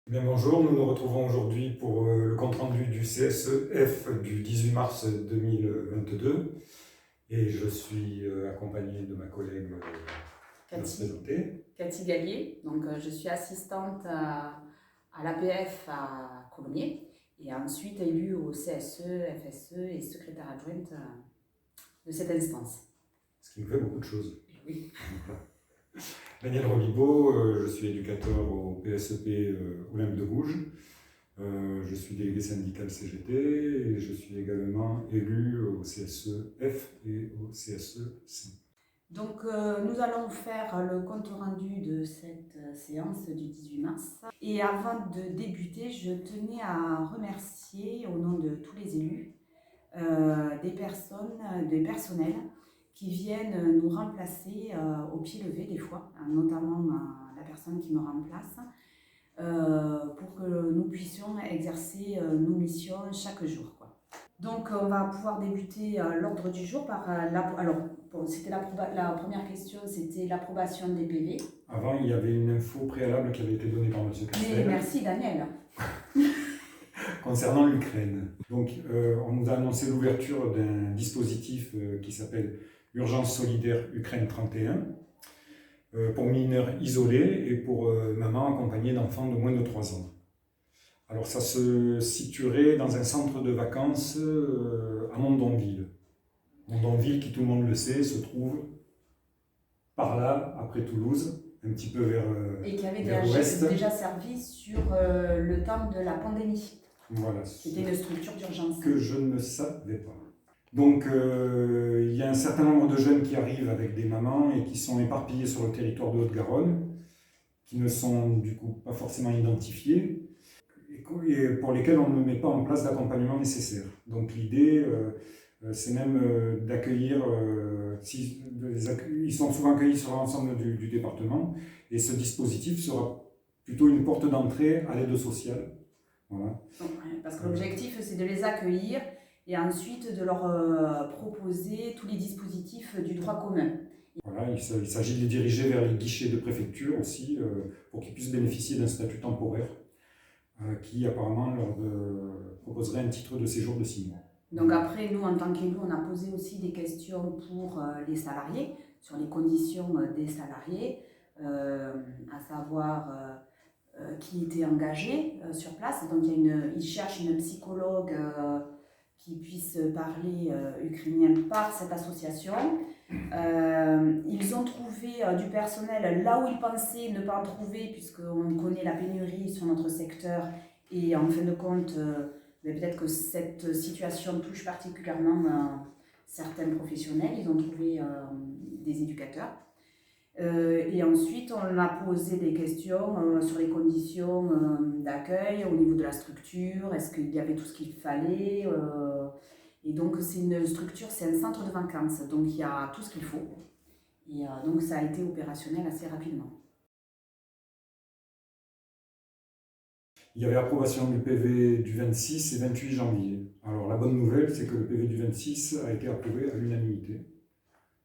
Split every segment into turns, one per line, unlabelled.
Bien, bonjour, nous nous retrouvons aujourd'hui pour le compte-rendu du CSEF du 18 mars 2022 et je suis accompagné de ma collègue qui va se présenter.
Cathy Gallier, donc je suis assistante à l'APF à Colomiers et ensuite élue au CSE, FSE et secrétaire adjointe de cette instance.
Ce qui nous fait beaucoup de choses.
Oui.
Daniel Robibaud, je suis éducateur au PSEP Olympe de Gouges. Je suis délégué syndical CGT et je suis également élu au CSEF et au CSEC.
Donc nous allons faire le compte rendu de cette séance du 18 mars. Et avant de débuter, je tenais à remercier au nom de tous les élus des personnels qui viennent nous remplacer au pied levé des fois, notamment la personne qui me remplace, pour que nous puissions exercer nos missions chaque jour, quoi. Donc on va pouvoir débuter l'ordre du jour par c'était la première question, c'était l'approbation des PV.
Avant, il y avait une info préalable qui avait été donnée par M. Castel.
Merci Daniel.
Concernant l'Ukraine. Donc, on nous a annoncé l'ouverture d'un dispositif qui s'appelle Urgence solidaire Ukraine 31 pour mineurs isolés et pour mamans accompagnées d'enfants de moins de 3 ans. Alors, ça se situerait dans un centre de vacances à Mondonville. Mondonville, qui tout le monde le sait, se trouve par là, après Toulouse, un petit peu vers l'ouest.
Et qui avait déjà servi sur le temps de la pandémie.
Voilà.
C'était une structure d'urgence.
Que je ne savais pas. Donc, il y a un certain nombre de jeunes qui arrivent avec des mamans et qui sont éparpillés sur le territoire de Haute-Garonne, qui ne sont du coup pas forcément identifiés et pour lesquels on ne met pas en place d'accompagnement nécessaire. Donc, l'idée, c'est même d'accueillir, ils sont souvent accueillis sur l'ensemble du département, et ce dispositif sera plutôt une porte d'entrée à l'aide sociale. Voilà.
Parce que l'objectif, c'est de les accueillir et ensuite de leur proposer tous les dispositifs du droit commun.
Voilà, il s'agit de les diriger vers les guichets de préfecture aussi, pour qu'ils puissent bénéficier d'un statut temporaire qui apparemment leur proposerait un titre de séjour de 6 mois.
Donc après, nous, en tant qu'élus, on a posé aussi des questions pour les salariés, sur les conditions des salariés, à savoir qui était engagé sur place. Donc ils cherchent une psychologue qui puisse parler ukrainien par cette association. Ils ont trouvé du personnel là où ils pensaient ne pas en trouver, puisqu'on connaît la pénurie sur notre secteur, et en fin de compte, peut-être que cette situation touche particulièrement certains professionnels. Ils ont trouvé des éducateurs. Et ensuite, on a posé des questions sur les conditions d'accueil au niveau de la structure. Est-ce qu'il y avait tout ce qu'il fallait et donc, c'est une structure, c'est un centre de vacances. Donc, il y a tout ce qu'il faut. Et donc, ça a été opérationnel assez rapidement.
Il y avait approbation du PV du 26 et 28 janvier. Alors, la bonne nouvelle, c'est que le PV du 26 a été approuvé à l'unanimité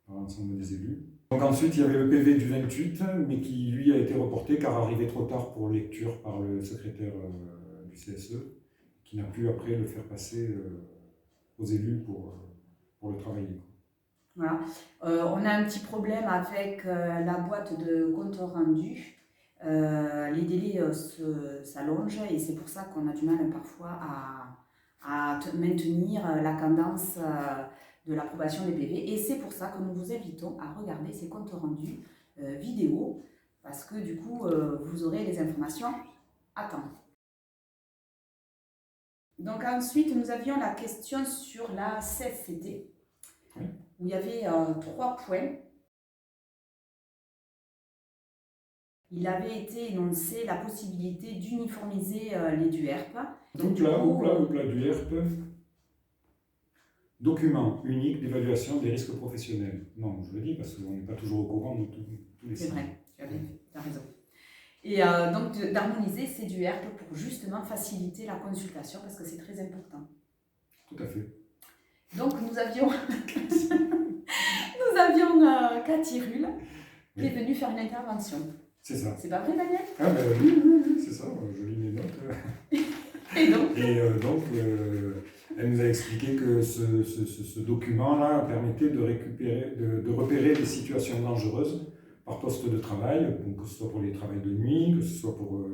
par l'ensemble des élus. Donc ensuite, il y avait le PV du 28, mais qui, lui, a été reporté car arrivé trop tard pour lecture par le secrétaire du CSE, qui n'a pu après le faire passer aux élus pour le travailler.
Voilà. On a un petit problème avec la boîte de compte rendu. Les délais s'allongent et c'est pour ça qu'on a du mal parfois à maintenir la cadence de l'approbation des PV, et c'est pour ça que nous vous invitons à regarder ces comptes rendus vidéo, parce que du coup vous aurez les informations à temps. Donc ensuite nous avions la question sur la CFCT, où il y avait 3 points. Il avait été énoncé la possibilité d'uniformiser les DUERP.
Donc là, DUERP, document unique d'évaluation des risques professionnels. Non, je le dis parce qu'on n'est pas toujours au courant de tous les signes.
C'est vrai, tu as raison. Et donc d'harmoniser ces DUERP pour justement faciliter la consultation, parce que c'est très important.
Tout à fait.
Donc nous avions Cathy Rull qui est venue faire une intervention.
C'est ça.
C'est pas vrai, Daniel?
Ah ben oui, c'est ça, je lis mes notes.
Et donc?
Donc, elle nous a expliqué que ce document-là permettait de repérer des situations dangereuses par poste de travail, donc que ce soit pour les travails de nuit, que ce soit pour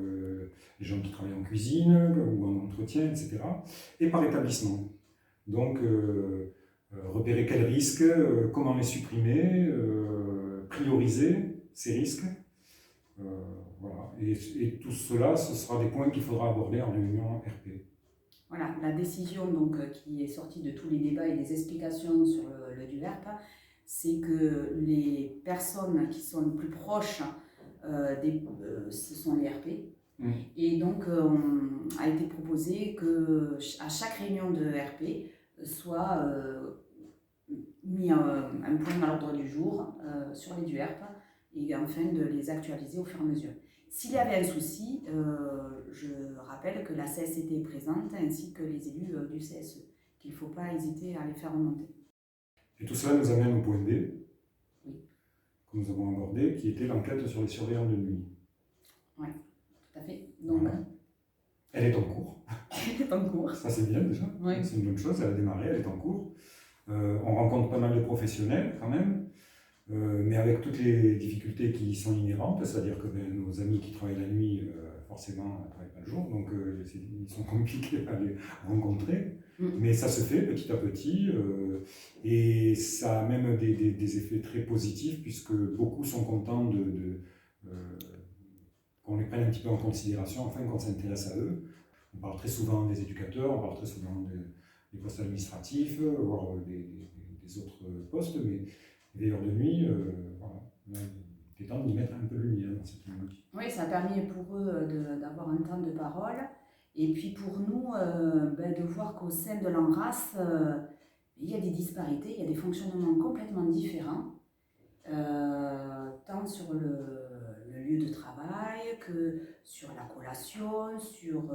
les gens qui travaillent en cuisine ou en entretien, etc. Et par établissement. Donc, repérer quels risques, comment les supprimer, prioriser ces risques. Voilà. Et tout cela, ce sera des points qu'il faudra aborder en réunion RP.
Voilà, la décision donc, qui est sortie de tous les débats et des explications sur le DUERP, c'est que les personnes qui sont les plus proches, ce sont les RP. Et donc, a été proposé qu'à chaque réunion de RP soit mis un point à l'ordre du jour sur les DUERP et afin de les actualiser au fur et à mesure. S'il y avait un souci, je rappelle que la CSCT est présente ainsi que les élus du CSE, qu'il ne faut pas hésiter à les faire remonter.
Et tout cela nous amène au point B, que nous avons abordé, qui était l'enquête sur les surveillants de nuit.
Oui, tout à fait. Donc,
voilà. Elle est en cours.
Elle est en cours.
Ça c'est bien déjà, oui. C'est une bonne chose, elle a démarré, elle est en cours. On rencontre pas mal de professionnels quand même. Mais avec toutes les difficultés qui y sont inhérentes, c'est-à-dire que nos amis qui travaillent la nuit, forcément, ne travaillent pas le jour, donc ils sont compliqués à les rencontrer. Mais ça se fait petit à petit, et ça a même des effets très positifs, puisque beaucoup sont contents qu'on les prenne un petit peu en considération, enfin qu'on s'intéresse à eux. On parle très souvent des éducateurs, on parle très souvent des postes administratifs, voire des autres postes, mais les veilleurs de nuit, voilà. Il est temps d'y mettre un peu de lumière dans cette lumière.
Oui, ça a permis pour eux d'avoir un temps de parole. Et puis pour nous, de voir qu'au sein de l'ANRAS, il y a des disparités, il y a des fonctionnements complètement différents, tant sur le lieu de travail que sur la collation, sur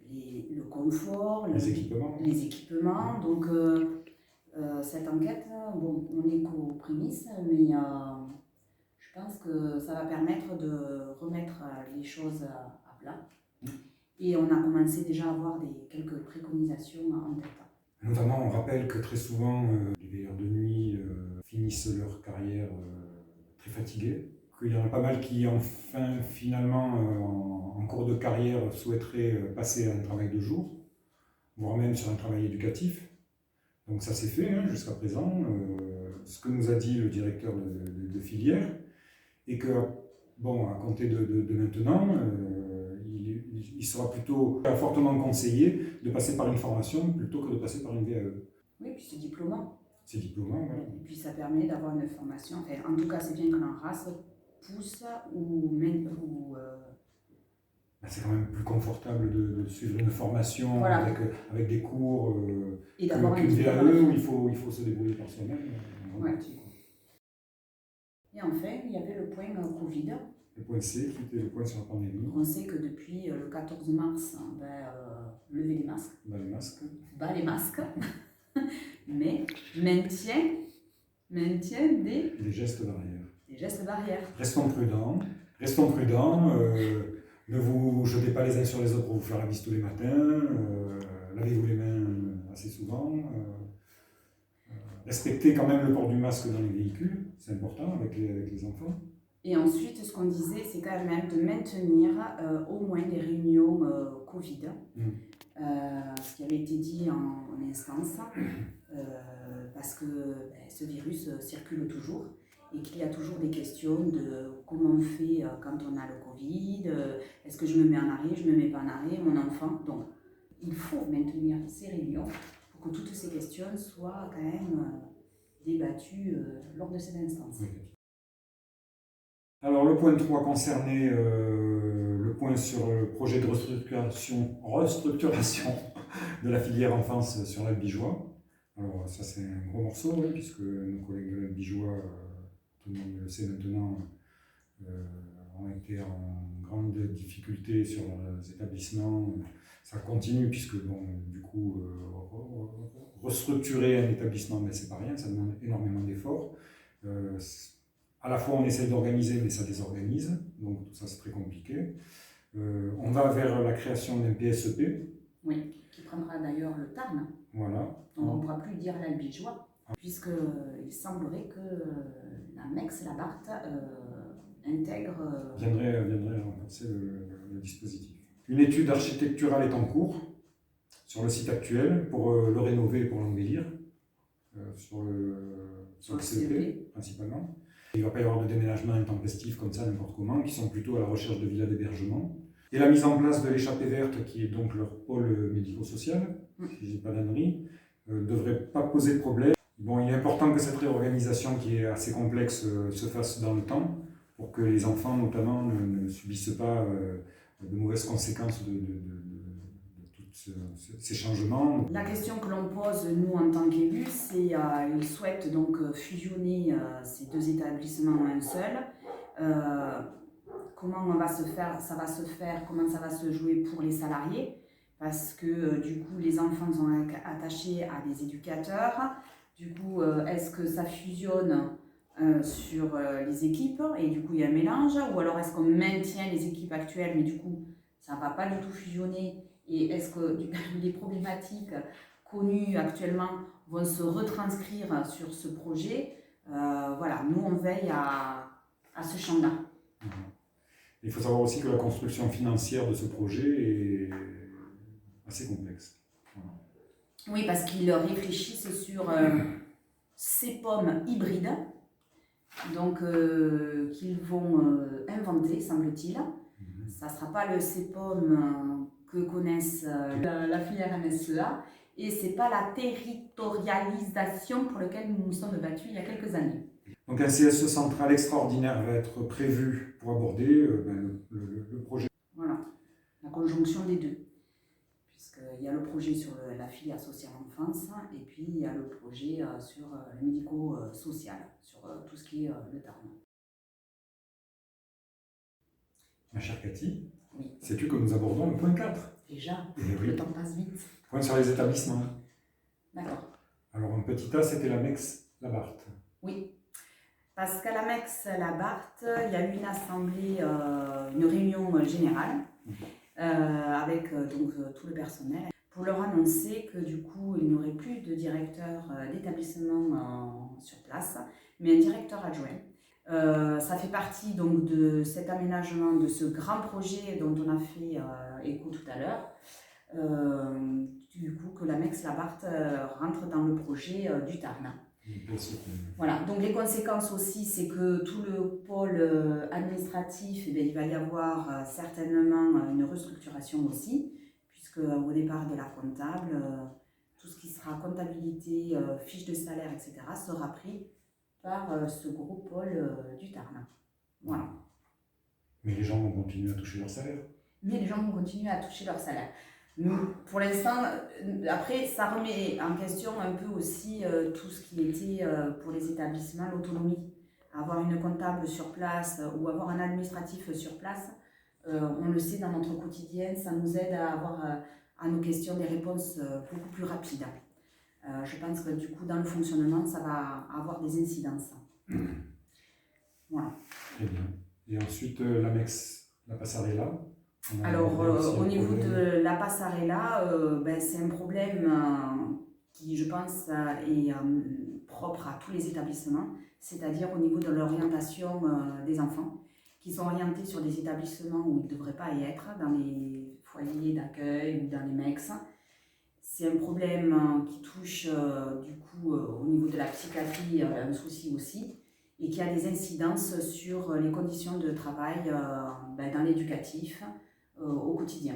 le confort,
les équipements.
Donc, cette enquête, bon, on est qu'aux prémices, mais je pense que ça va permettre de remettre les choses à plat. Et on a commencé déjà à avoir quelques préconisations en tête.
Notamment, on rappelle que très souvent, les veilleurs de nuit finissent leur carrière très fatigués. Qu'il y en a pas mal qui, enfin, finalement, en cours de carrière, souhaiteraient passer à un travail de jour, voire même sur un travail éducatif. Donc ça s'est fait jusqu'à présent, ce que nous a dit le directeur de filière, et que, bon, à compter de maintenant, il sera plutôt fortement conseillé de passer par une formation plutôt que de passer par une VAE.
Oui, puis c'est diplômant.
C'est diplômant, voilà.
Et puis ça permet d'avoir une formation, enfin, en tout cas c'est bien que l'ANRAS pousse ou
c'est quand même plus confortable de suivre une formation
voilà.
avec des cours
et d'avoir
qu'une VAE où il faut se débrouiller par soi-même.
Ouais. Et enfin, il y avait le point Covid.
Le point C qui était le point sur la pandémie.
On sait que depuis le 14 mars, lever les masques.
Bas les masques.
Mais maintien des
gestes barrières.
Des gestes barrières.
Restons prudents. Ne vous jetez pas les uns sur les autres pour vous faire la bise tous les matins. Lavez-vous les mains assez souvent. Respectez quand même le port du masque dans les véhicules. C'est important avec les enfants.
Et ensuite, ce qu'on disait, c'est quand même de maintenir au moins des réunions Covid. Ce qui avait été dit en instance, parce que ce virus circule toujours et qu'il y a toujours des questions de comment on fait quand on a le Covid, est-ce que je me mets en arrêt, je ne me mets pas en arrêt, mon enfant. Donc, il faut maintenir ces réunions pour que toutes ces questions soient quand même débattues lors de cette instance.
Oui. Alors, le point 3 concernait le point sur le projet de restructuration de la filière enfance sur l'Albigeois. Alors, ça, c'est un gros morceau, oui, puisque nos collègues de l'Albigeois, tout le monde le sait maintenant, ont été en grande difficulté sur leurs établissements. Ça continue, puisque, bon, du coup, restructurer un établissement, c'est pas rien, ça demande énormément d'efforts. à la fois on essaye d'organiser, mais ça désorganise, donc tout ça c'est très compliqué. On va vers la création d'un PSEP.
Oui, qui prendra d'ailleurs le Tarn.
Voilà.
Donc on ne pourra plus dire l'Albigeois, puisqu'il semblerait que la MEX et la BART intègrent...
Viendrait renforcer le dispositif. Une étude architecturale est en cours sur le site actuel pour le rénover et pour l'embellir, sur le CEP principalement. Il ne va pas y avoir de déménagement intempestif comme ça, n'importe comment, qui sont plutôt à la recherche de villas d'hébergement. Et la mise en place de l'échappée verte, qui est donc leur pôle médico-social, si je dis pas d'ânerie, ne devrait pas poser de problème. Bon, il est important que cette réorganisation, qui est assez complexe, se fasse dans le temps, pour que les enfants, notamment, ne subissent pas de mauvaises conséquences de tous ces changements.
La question que l'on pose, nous, en tant qu'élus, c'est qu'ils souhaitent donc fusionner ces deux établissements en un seul. Comment ça va se faire, comment ça va se jouer pour les salariés, parce que du coup, les enfants sont attachés à des éducateurs. Du coup, est-ce que ça fusionne sur les équipes et du coup il y a un mélange, ou alors est-ce qu'on maintient les équipes actuelles mais du coup ça ne va pas du tout fusionner, et est-ce que les problématiques connues actuellement vont se retranscrire sur ce projet? Voilà, nous on veille à ce champ-là.
Il faut savoir aussi que la construction financière de ce projet est assez complexe. Voilà.
Oui, parce qu'ils réfléchissent sur ces pommes hybrides, donc qu'ils vont inventer, semble-t-il. Ça ne sera pas le CEPOM que connaissent la filière MSEA, et ce n'est pas la territorialisation pour laquelle nous nous sommes battus il y a quelques années.
Donc un CSE central extraordinaire va être prévu pour aborder le projet.
Voilà, la conjonction des deux. Puisqu'il y a le projet sur la filière sociale enfance, et puis il y a le projet sur le médico-social, sur tout ce qui est le Tarn.
Ma chère Cathy,
oui.
Sais-tu que nous abordons le point 4?
Déjà,
oui.
Le temps passe vite.
Point sur les établissements.
D'accord.
Alors un petit A, c'était la MEX, la BART.
Oui, parce qu'à la MEX, la BART, il y a eu une assemblée, une réunion générale avec donc tout le personnel, pour leur annoncer que du coup, il n'y aurait plus de directeur d'établissement sur place, mais un directeur adjoint. Ça fait partie donc de cet aménagement, de ce grand projet dont on a fait écho tout à l'heure, du coup que la MEX, la BART rentre dans le projet du Tarn. Voilà, donc les conséquences aussi, c'est que tout le pôle administratif, eh bien, il va y avoir certainement une restructuration aussi, puisque au départ de la comptable, tout ce qui sera comptabilité, fiche de salaire, etc., sera pris par ce gros pôle du Tarn. Voilà.
Mais les gens vont continuer à toucher leur salaire.
Mais les gens vont continuer à toucher leur salaire. Pour l'instant, après, ça remet en question un peu aussi tout ce qui était pour les établissements, l'autonomie. Avoir une comptable sur place ou avoir un administratif sur place, on le sait dans notre quotidien, ça nous aide à avoir à nos questions des réponses beaucoup plus rapides. Je pense que du coup, dans le fonctionnement, ça va avoir des incidences. Voilà.
Très bien. Et ensuite, la MEX, la Passarella.
Alors, au niveau de la Passarella, c'est un problème qui, je pense, est propre à tous les établissements, c'est-à-dire au niveau de l'orientation des enfants, qui sont orientés sur des établissements où ils ne devraient pas y être, dans les foyers d'accueil ou dans les MEX. C'est un problème qui touche, du coup, au niveau de la psychiatrie, un souci aussi, et qui a des incidences sur les conditions de travail dans l'éducatif, au quotidien,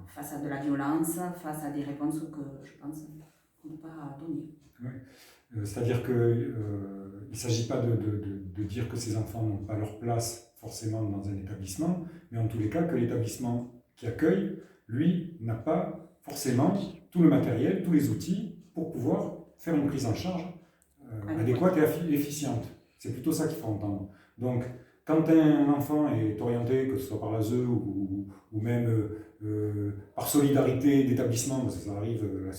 face à de la violence, face à des réponses que je pense qu'on ne peut pas donner.
Oui. C'est-à-dire qu'il ne s'agit pas de dire que ces enfants n'ont pas leur place forcément dans un établissement, mais en tous les cas que l'établissement qui accueille, lui, n'a pas forcément tout le matériel, tous les outils pour pouvoir faire une prise en charge adéquate et efficiente. C'est plutôt ça qu'il faut entendre. Donc, quand un enfant est orienté, que ce soit par l'ASE ou même par solidarité d'établissement, parce que ça arrive, la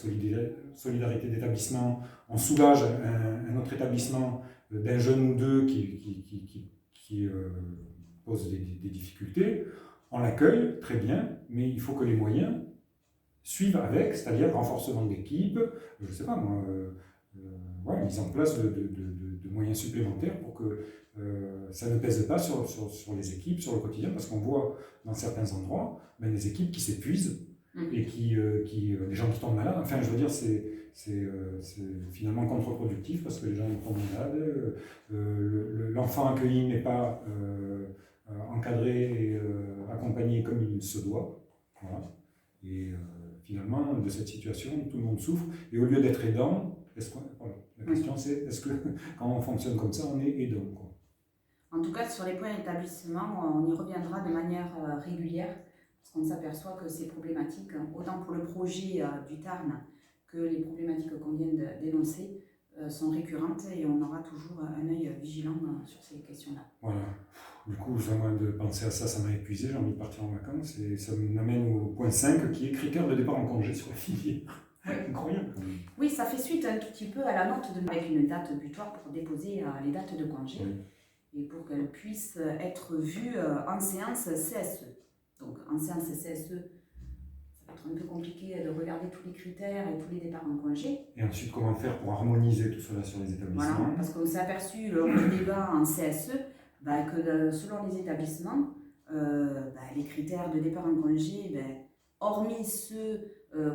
solidarité d'établissement, on soulage un autre établissement d'un jeune ou deux qui pose des difficultés, on l'accueille, très bien, mais il faut que les moyens suivent avec, c'est-à-dire renforcement d'équipe, je ne sais pas moi, ouais, mise en place de moyens supplémentaires pour que ça ne pèse pas sur les équipes, sur le quotidien, parce qu'on voit dans certains endroits des équipes qui s'épuisent et des gens qui tombent malades. Enfin, je veux dire, c'est finalement contre-productif parce que les gens tombent malades, l'enfant accueilli n'est pas encadré et accompagné comme il se doit. Voilà. Et finalement, de cette situation, tout le monde souffre. Et au lieu d'être aidant, voilà, la question c'est, est-ce que quand on fonctionne comme ça, on est aidant, quoi.
En tout cas, sur les points d'établissement, on y reviendra de manière régulière, parce qu'on s'aperçoit que ces problématiques, autant pour le projet du Tarn que les problématiques qu'on vient d'énoncer, sont récurrentes et on aura toujours un œil vigilant sur ces questions-là.
Voilà. Du coup, moi de penser à ça, ça m'a épuisé, j'ai envie de partir en vacances et ça m'amène au point 5 qui est critère de départ en congé sur la filière.
Oui.
Incroyable.
Oui, ça fait suite un tout petit peu à la note avec une date butoir pour déposer les dates de congé. Oui. Et pour qu'elles puissent être vues en séance CSE. Donc en séance CSE, ça va être un peu compliqué de regarder tous les critères et tous les départs en congé.
Et ensuite, comment faire pour harmoniser tout cela sur les établissements?
Voilà, parce qu'on s'est aperçu lors du débat en CSE que selon les établissements, les critères de départ en congé, hormis ceux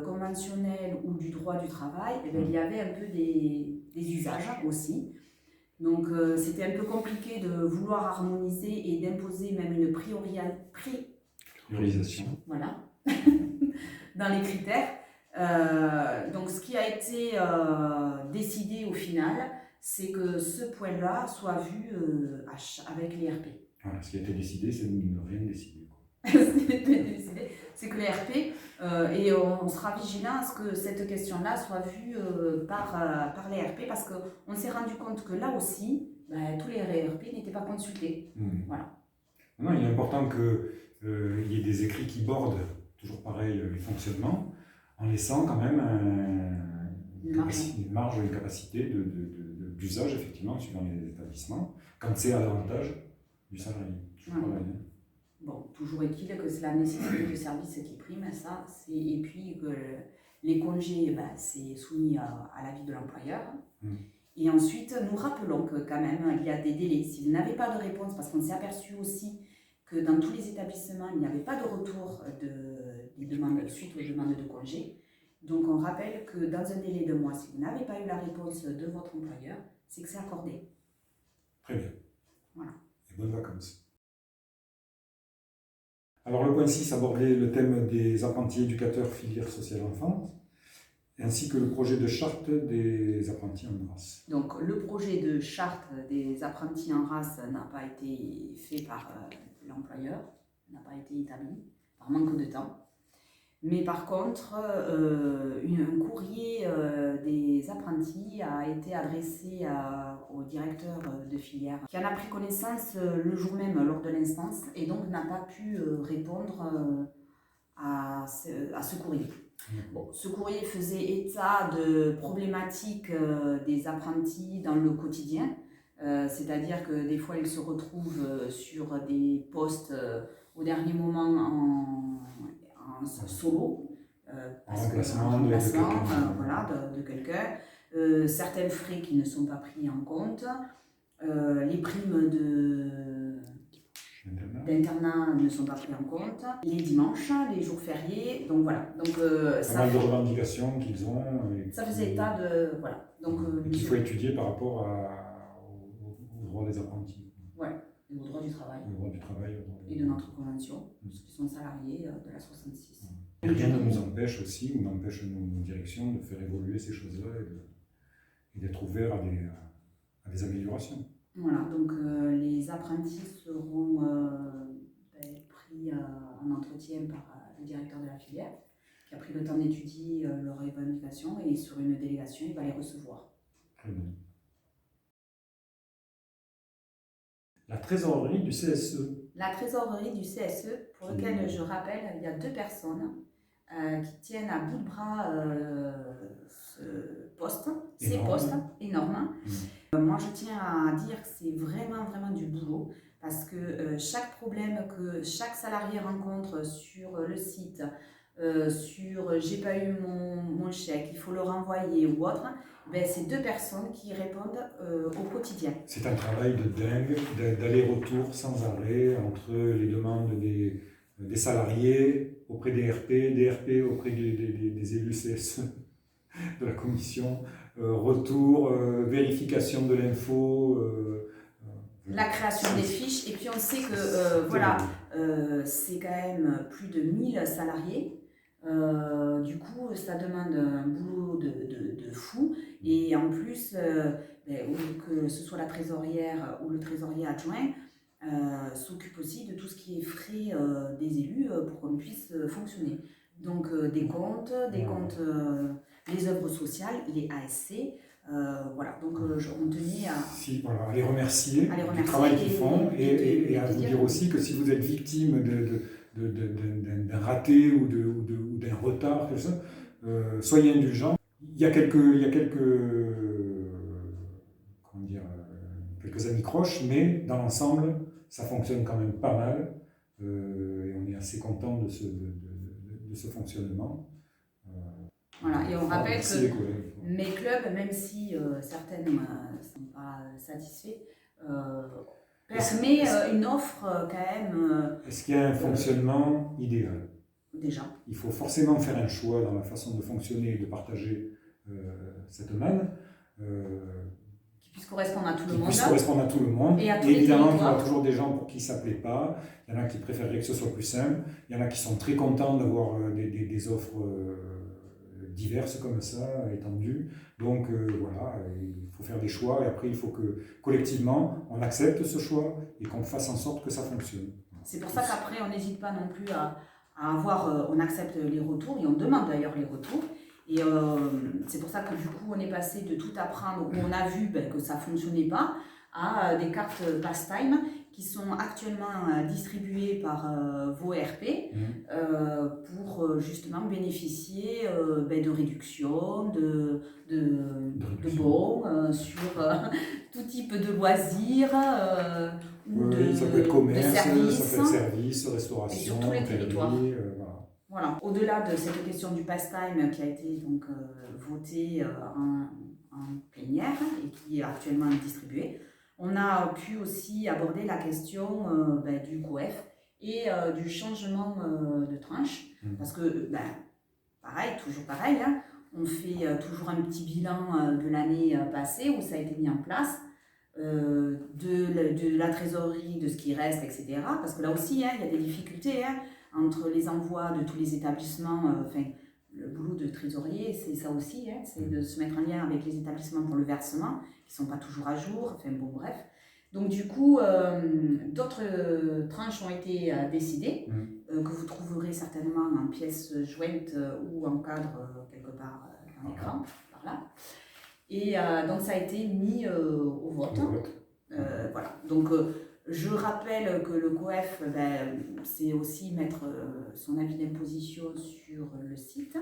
conventionnels ou du droit du travail, il y avait un peu des usages aussi. Donc c'était un peu compliqué de vouloir harmoniser et d'imposer même une
priorisation.
Voilà, dans les critères. Donc ce qui a été décidé au final, c'est que ce point-là soit vu avec les RP.
Voilà, ce qui a été décidé, c'est de ne rien décider.
C'est que les RP, et on sera vigilant à ce que cette question-là soit vue par les RP, parce qu'on s'est rendu compte que là aussi, tous les RP n'étaient pas consultés. Voilà.
Non, il est important qu'il y ait des écrits qui bordent, toujours pareil, les fonctionnements, en laissant quand même une marge, une capacité d'usage, effectivement, suivant les établissements, quand c'est à l'avantage du salarié.
Bon, toujours est-il que c'est la nécessité de service qui prime, ça, et puis que les congés, c'est soumis à l'avis de l'employeur. Et ensuite, nous rappelons que quand même, il y a des délais. Si vous n'avez pas de réponse, parce qu'on s'est aperçu aussi que dans tous les établissements, il n'y avait pas de retour des demandes suite aux demandes de congés. Donc on rappelle que dans un délai de mois, si vous n'avez pas eu la réponse de votre employeur, c'est que c'est accordé.
Très bien.
Voilà.
Et bonnes vacances. Alors le point 6 abordait le thème des apprentis éducateurs filière sociale enfance, ainsi que le projet de charte des apprentis en race.
Donc le projet de charte des apprentis en race n'a pas été fait par l'employeur, n'a pas été établi, par manque de temps. Mais par contre, un courrier des apprentis a été adressé au directeur de filière, qui en a pris connaissance le jour même lors de l'instance et donc n'a pas pu répondre à ce courrier. Bon, ce courrier faisait état de problématiques des apprentis dans le quotidien, c'est-à-dire que des fois ils se retrouvent sur des postes au dernier moment en solo,
remplacement
de quelqu'un, certains frais qui ne sont pas pris en compte, les primes d'internat ne sont pas pris en compte, les dimanches, les jours fériés, donc voilà. Donc,
pas mal de revendications qu'ils ont.
Ça faisait état de... Voilà. Donc,
qu'il faut étudier par rapport aux droits des apprentis.
Ouais, et aux droits du travail.
Aux droits du travail.
Et de notre convention, parce qu'ils sont salariés de la 66.
Et rien ne nous empêche aussi, ou n'empêche nos directions de faire évoluer ces choses-là et d'être ouverts à des améliorations.
Voilà, donc les apprentis seront pris en entretien par le directeur de la filière, qui a pris le temps d'étudier leurs revendications et sur une délégation, il va les recevoir.
Très bien. La trésorerie du CSE.
La trésorerie du CSE, pour lequel je rappelle, il y a 2 personnes qui tiennent à bout de bras ces postes énormes. Moi, je tiens à dire que c'est vraiment, vraiment du boulot parce que chaque problème que chaque salarié rencontre sur le site, sur j'ai pas eu mon chèque, il faut le renvoyer ou autre, ben, c'est deux personnes qui répondent au quotidien.
C'est un travail de dingue, d'aller-retour sans arrêt entre les demandes des salariés auprès des RP auprès des élus CSE de la commission, retour, vérification de l'info.
La création des fiches, et puis on sait que voilà, c'est quand même plus de 1000 salariés. Du coup, ça demande un boulot de fou. Et en plus, que ce soit la trésorière ou le trésorier adjoint, s'occupe aussi de tout ce qui est frais des élus pour qu'on puisse fonctionner. Donc des comptes, les œuvres sociales, les ASC. Voilà, donc on tenait
à les remercier du travail qu'ils font et à vous dire aussi que si vous êtes victime d'un raté ou d'un retard, soyez indulgents. Il y a quelques anicroches, mais dans l'ensemble, ça fonctionne quand même pas mal et on est assez content de ce fonctionnement.
Voilà, et on rappelle que mes clubs, même si certaines ne sont pas satisfaits, permet une offre quand même.
Est-ce qu'il y a un fonctionnement idéal?
Déjà.
Il faut forcément faire un choix dans la façon de fonctionner et de partager cette manne.
Qui puisse correspondre à tout le monde.
Puisse correspondre à tout le monde. Et évidemment, il y aura toujours des gens pour qui ça ne plaît pas. Il y en a qui préféreraient que ce soit plus simple. Il y en a qui sont très contents d'avoir des offres diverses comme ça, étendues. Donc voilà, il faut faire des choix et après il faut que collectivement on accepte ce choix et qu'on fasse en sorte que ça fonctionne.
C'est pour ça qu'après on n'hésite pas non plus à avoir, on accepte les retours et on demande d'ailleurs les retours. Et c'est pour ça que du coup on est passé de tout apprendre où on a vu que ça ne fonctionnait pas à des cartes Pastime qui sont actuellement distribuées par vos RP pour justement bénéficier de réductions, de bons sur tout type de loisirs
ça peut être commerce,
ça peut être
service, restauration,
et sur tous les territoires.
Voilà.
Au-delà de cette question du pastime qui a été donc votée en plénière et qui est actuellement distribuée, on a pu aussi aborder la question du COEF et du changement de tranche. Parce que, toujours pareil, hein, on fait toujours un petit bilan de l'année passée où ça a été mis en place, de la trésorerie, de ce qui reste, etc. Parce que là aussi, il y a des difficultés entre les envois de tous les établissements. Le boulot de trésorier, c'est ça aussi, c'est de se mettre en lien avec les établissements pour le versement, qui ne sont pas toujours à jour, bref. Donc du coup, d'autres tranches ont été décidées, que vous trouverez certainement en pièces jointes ou en cadre quelque part dans l'écran, par là. Et donc ça a été mis au vote. Voilà. Donc je rappelle que le COEF, c'est aussi mettre son avis d'imposition sur le site,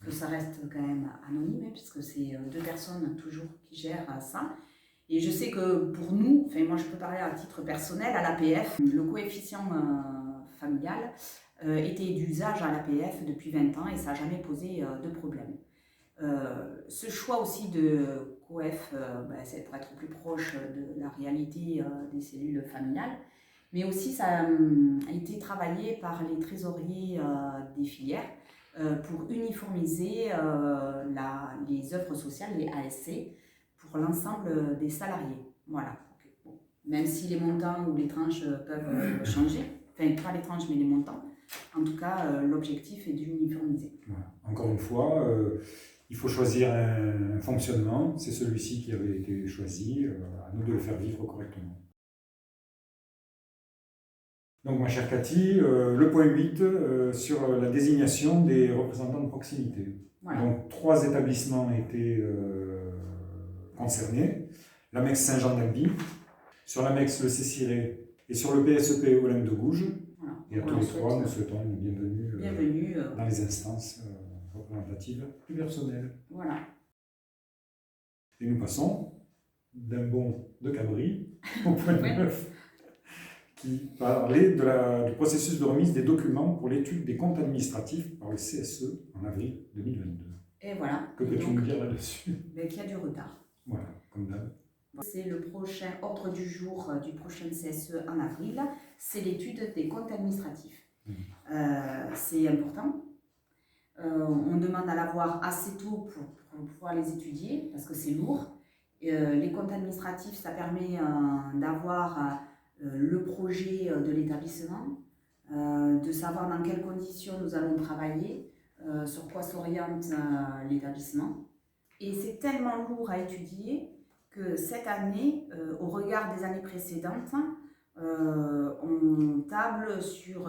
que ça reste quand même anonyme, puisque c'est deux personnes toujours qui gèrent ça. Et je sais que pour nous, moi je peux parler à titre personnel, à l'APF, le coefficient familial était d'usage à l'APF depuis 20 ans et ça n'a jamais posé de problème. Ce choix aussi de COEF, c'est pour être plus proche de la réalité des cellules familiales, mais aussi ça a été travaillé par les trésoriers des filières pour uniformiser les œuvres sociales, les ASC, pour l'ensemble des salariés. Voilà. Bon. Même si les montants ou les tranches peuvent changer, pas les tranches mais les montants, en tout cas l'objectif est d'uniformiser.
Voilà. Encore une fois, il faut choisir un fonctionnement, c'est celui-ci qui avait été choisi, à nous de le faire vivre correctement. Donc ma chère Cathy, le point 8 sur la désignation des représentants de proximité.
Voilà.
Donc 3 établissements étaient concernés, l'AMEX Saint-Jean-d'Albi, sur l'AMEX le Céciré et sur le PSEP Olympe de Gouges.
Voilà.
Et à tous les 3, nous souhaitons une bienvenue dans les instances représentatives du personnel.
Voilà.
Et nous passons d'un bon de Cabri, au point
Ouais.
9, qui parlait du processus de remise des documents pour l'étude des comptes administratifs par le CSE en avril 2022.
Et voilà.
Que peux-tu nous dire là-dessus?
Qu'il y a du retard.
Voilà, comme d'hab.
C'est le prochain ordre du jour du prochain CSE en avril, c'est l'étude des comptes administratifs. C'est important. On demande à l'avoir assez tôt pour pouvoir les étudier parce que c'est lourd. Les comptes administratifs, ça permet d'avoir le projet de l'établissement, de savoir dans quelles conditions nous allons travailler, sur quoi s'oriente l'établissement. Et c'est tellement lourd à étudier que cette année, au regard des années précédentes, on table sur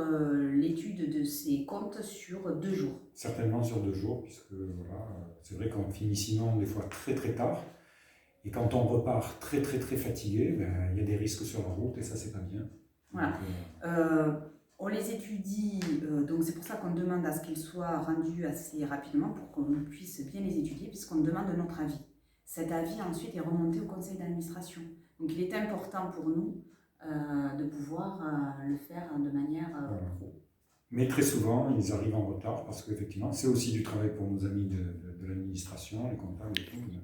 l'étude de ces comptes sur 2 jours.
Certainement sur 2 jours, puisque voilà, c'est vrai qu'on finit sinon des fois très très tard. Et quand on repart très très très fatigué, il y a des risques sur la route et ça c'est pas bien.
Voilà. On les étudie, donc c'est pour ça qu'on demande à ce qu'ils soient rendus assez rapidement pour qu'on puisse bien les étudier, puisqu'on demande notre avis. Cet avis ensuite est remonté au conseil d'administration. Donc il est important pour nous de pouvoir le faire de manière pro.
Mais très souvent, ils arrivent en retard parce qu'effectivement, c'est aussi du travail pour nos amis de l'administration, les comptables et tout. Donc,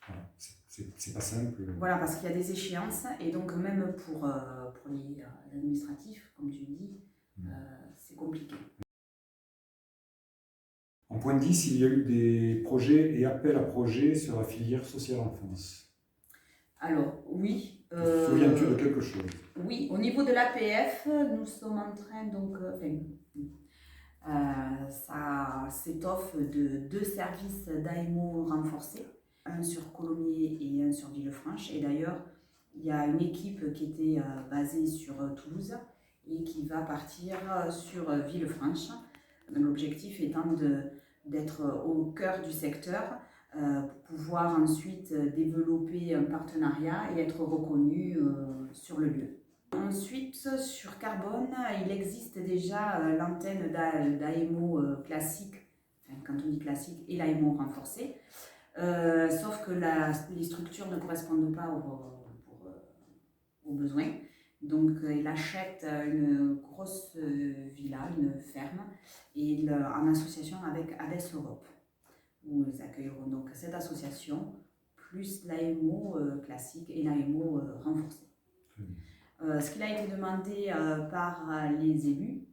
voilà, c'est pas simple.
Voilà, parce qu'il y a des échéances et donc même pour les administratifs, comme tu dis, c'est compliqué.
En point 10, il y a eu des projets et appels à projets sur la filière sociale enfance.
Alors, oui.
Te souviens-tu de quelque chose?
Oui, au niveau de l'APF, nous sommes en train, donc, ça s'étoffe de 2 services d'AMO renforcés, un sur Colomiers et un sur Villefranche. Et d'ailleurs, il y a une équipe qui était basée sur Toulouse et qui va partir sur Villefranche. L'objectif étant d'être au cœur du secteur, pour pouvoir ensuite développer un partenariat et être reconnu sur le lieu. Ensuite, sur Carbone, il existe déjà l'antenne d'AMO classique, enfin, quand on dit classique, et l'AMO renforcée, sauf que les structures ne correspondent pas aux besoins. Donc, il achète une grosse villa, une ferme, et en association avec ADES Europe, où ils accueilleront donc cette association, plus l'AMO classique et l'AMO renforcée. Ce qu'il a été demandé par les élus,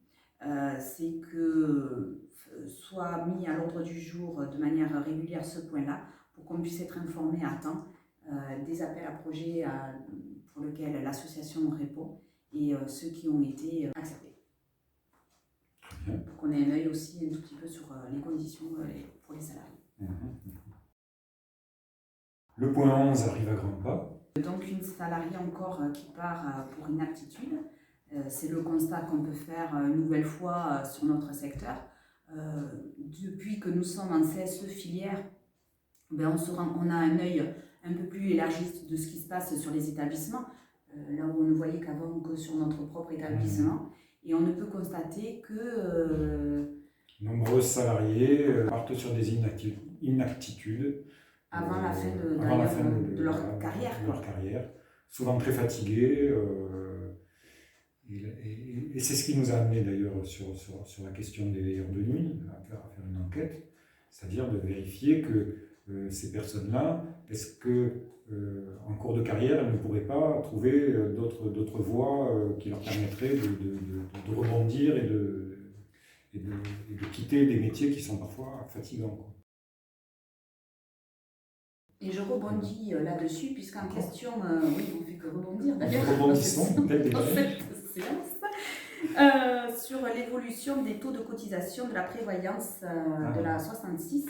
c'est que soit mis à l'ordre du jour de manière régulière ce point-là, pour qu'on puisse être informé à temps des appels à projets pour lesquels l'association répond et ceux qui ont été acceptés. Pour qu'on ait un œil aussi un tout petit peu sur les conditions pour les salariés.
Le point 11 arrive à grands pas.
Donc une salariée encore qui part pour inaptitude. C'est le constat qu'on peut faire une nouvelle fois sur notre secteur. Depuis que nous sommes en CSE filière, on a un œil un peu plus élargi de ce qui se passe sur les établissements, là où on ne voyait qu'avant que sur notre propre établissement. Et on ne peut constater que
nombreux salariés partent sur des inaptitudes
avant la fin de leur carrière.
Souvent très fatigués. Et c'est ce qui nous a amené d'ailleurs sur la question des veilleurs de nuit, à faire une enquête, c'est-à-dire de vérifier que ces personnes-là, est-ce que en cours de carrière, elles ne pourraient pas trouver d'autres voies qui leur permettraient de rebondir et de quitter des métiers qui sont parfois fatigants, quoi.
Et je rebondis là-dessus, puisqu'en question, oui, on ne fait que rebondir d'ailleurs.
Rebondissons,
sur l'évolution des taux de cotisation de la prévoyance de la 66,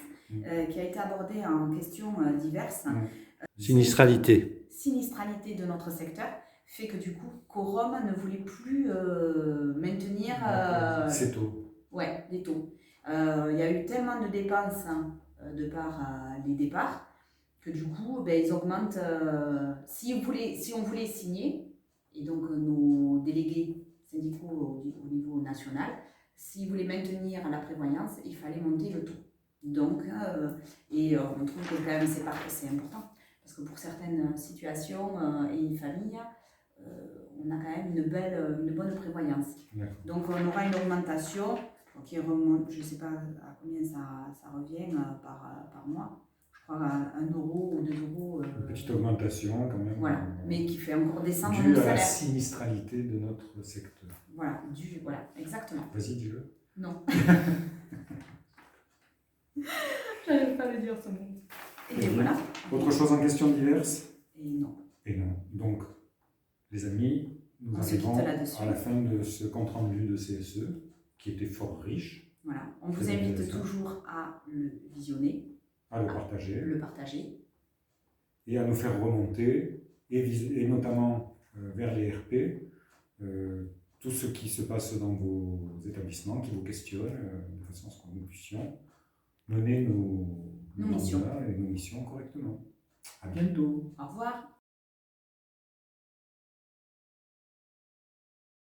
qui a été abordée en questions diverses.
Sinistralité.
Sinistralité de notre secteur fait que du coup, Corom ne voulait plus maintenir
ces taux.
Ouais, les taux. Il y a eu tellement de dépenses de par les départs que du coup, ils augmentent. Si on voulait signer, et donc nos délégués syndicaux au niveau national, s'ils voulaient maintenir la prévoyance, il fallait monter le taux. Donc, on trouve que quand même c'est important. parce que pour certaines situations et une famille, on a quand même une bonne prévoyance. Donc on aura une augmentation qui remonte, je ne sais pas à combien ça revient par mois, je crois à 1 euro ou 2 euros.
Une petite augmentation quand même.
Voilà, mais qui fait encore descendre
due
nos
à
salaires.
la sinistralité de notre secteur.
Voilà, voilà, exactement.
Vas-y, dis-le.
Non. J'arrive pas à le dire ce mot. Et voilà.
Autre chose en questions diverses?
Et non.
Et non. Donc, les amis, nous
On se quitte
arrivons
là-dessus.
à la fin de ce compte-rendu de CSE, qui était fort riche,
Voilà. On vous
Très
invite
intéressant.
toujours à le visionner,
à le partager
le partager.
et à nous faire remonter, et notamment vers les RP, tout ce qui se passe dans vos établissements, qui vous questionnent, de façon à ce que nous puissions mener nos
missions.
mandats et nos missions correctement. À bientôt.
Au revoir.